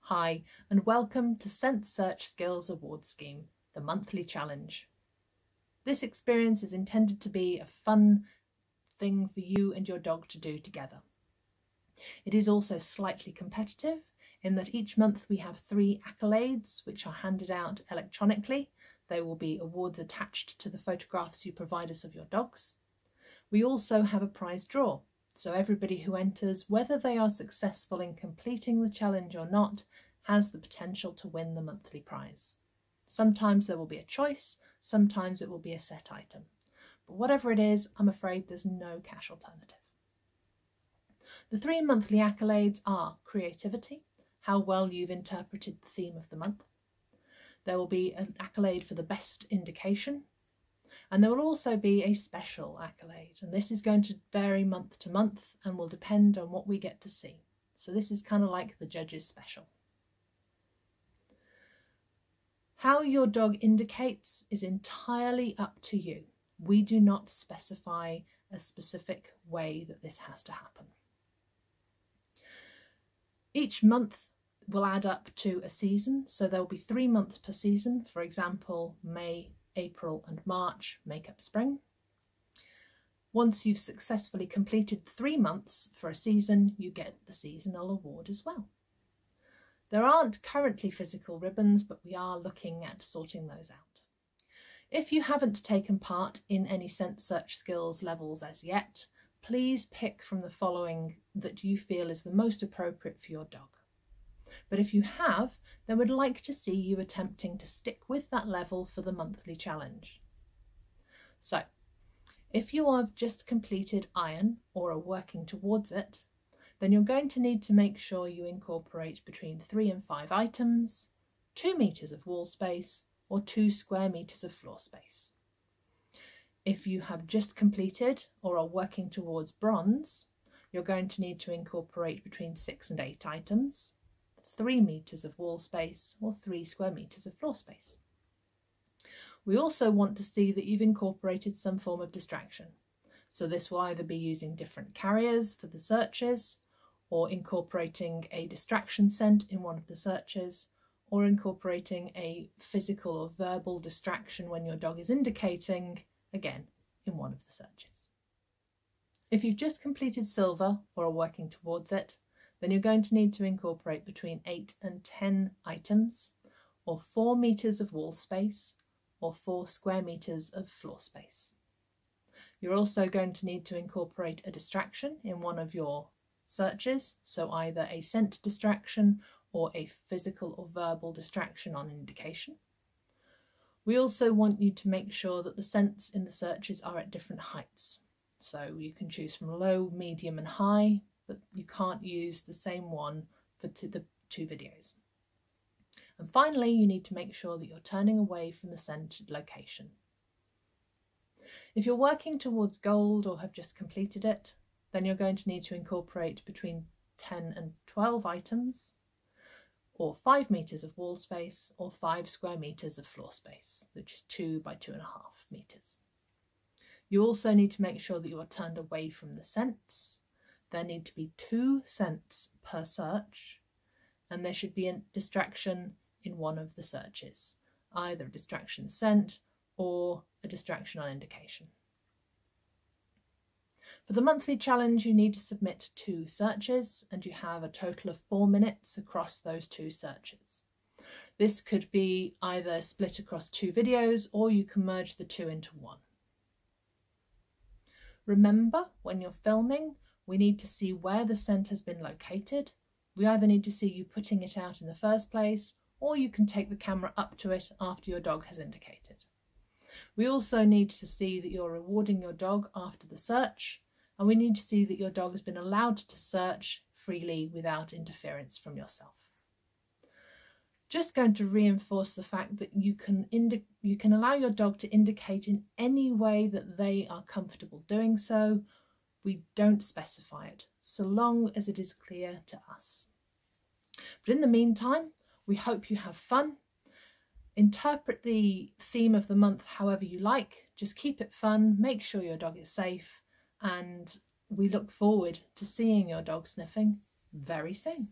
Hi, and welcome to Scent Search Skills Award Scheme, the monthly challenge. This experience is intended to be a fun thing for you and your dog to do together. It is also slightly competitive in that each month we have 3 accolades which are handed out electronically. There will be awards attached to the photographs you provide us of your dogs. We also have a prize draw. So everybody who enters, whether they are successful in completing the challenge or not, has the potential to win the monthly prize. Sometimes there will be a choice, sometimes it will be a set item. But whatever it is, I'm afraid there's no cash alternative. The 3 monthly accolades are creativity, how well you've interpreted the theme of the month. There will be an accolade for the best indication. And there will also be a special accolade, and this is going to vary month to month and will depend on what we get to see. So this is kind of like the judge's special. How your dog indicates is entirely up to you. We do not specify a specific way that this has to happen. Each month will add up to a season, so there will be 3 months per season. For example, May, April and March make up spring. Once you've successfully completed 3 months for a season, you get the seasonal award as well. There aren't currently physical ribbons, but we are looking at sorting those out. If you haven't taken part in any Scent Search Skills levels as yet, please pick from the following that you feel is the most appropriate for your dog. But if you have, then we'd like to see you attempting to stick with that level for the monthly challenge. So, if you have just completed iron or are working towards it, then you're going to need to make sure you incorporate between 3 and 5 items, 2 meters of wall space, or 2 square meters of floor space. If you have just completed or are working towards bronze, you're going to need to incorporate between 6 and 8 items, 3 meters of wall space or 3 square meters of floor space. We also want to see that you've incorporated some form of distraction. So this will either be using different carriers for the searches, or incorporating a distraction scent in one of the searches, or incorporating a physical or verbal distraction when your dog is indicating, again, in one of the searches. If you've just completed silver or are working towards it, then you're going to need to incorporate between 8 and 10 items, or 4 meters of wall space, or 4 square meters of floor space. You're also going to need to incorporate a distraction in one of your searches, so either a scent distraction or a physical or verbal distraction on indication. We also want you to make sure that the scents in the searches are at different heights. So you can choose from low, medium and high, but you can't use the same one for the 2 videos. And finally, you need to make sure that you're turning away from the scented location. If you're working towards gold or have just completed it, then you're going to need to incorporate between 10 and 12 items, or 5 meters of wall space, or 5 square meters of floor space, which is 2 by 2.5 meters. You also need to make sure that you are turned away from the scents. There need to be 2 scents per search, and there should be a distraction in one of the searches, either a distraction scent or a distraction on indication. For the monthly challenge, you need to submit 2 searches, and you have a total of 4 minutes across those 2 searches. This could be either split across 2 videos, or you can merge the 2 into one. Remember, when you're filming, we need to see where the scent has been located. We either need to see you putting it out in the first place, or you can take the camera up to it after your dog has indicated. We also need to see that you're rewarding your dog after the search, and we need to see that your dog has been allowed to search freely without interference from yourself. Just going to reinforce the fact that you can allow your dog to indicate in any way that they are comfortable doing so. We don't specify it, so long as it is clear to us. But in the meantime, we hope you have fun. Interpret the theme of the month however you like. Just keep it fun, make sure your dog is safe, and we look forward to seeing your dog sniffing very soon.